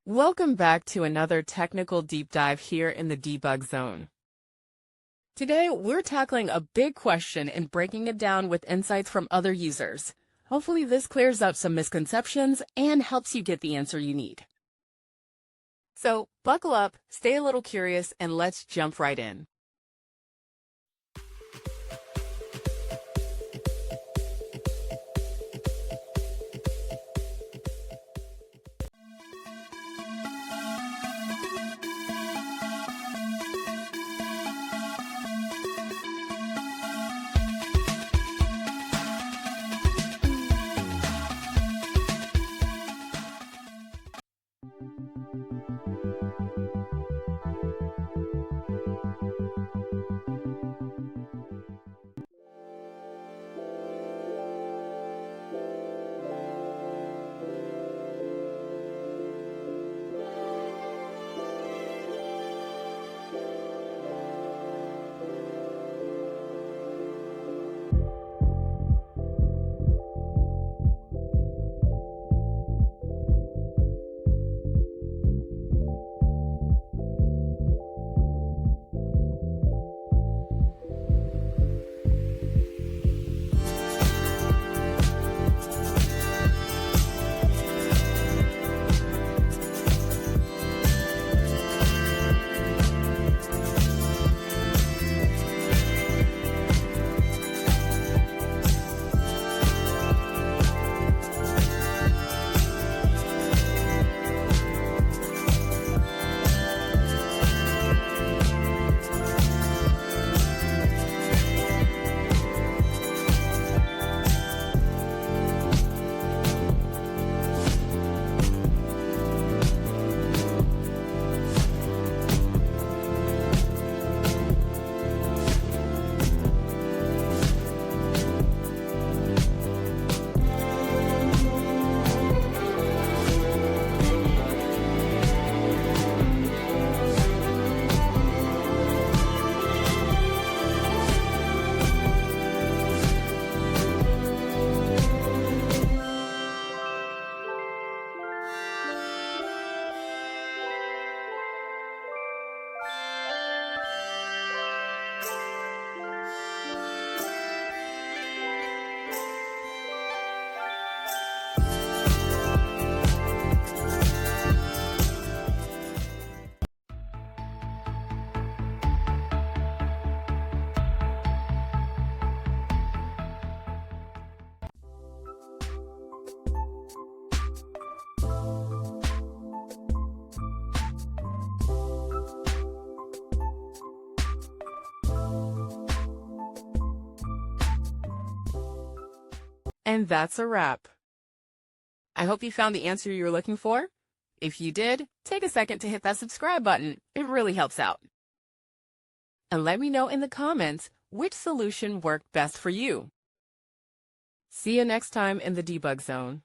Welcome back to another technical deep dive here in the debug zone. Today, we're tackling a big question and breaking it down with insights from other users. Hopefully this clears up some misconceptions and helps you get the answer you need. So buckle up, stay a little curious, and let's jump right in. And that's a wrap. I hope you found the answer you were looking for. If you did, take a second to hit that subscribe button. It really helps out. And let me know in the comments which solution worked best for you. See you next time in the debug zone.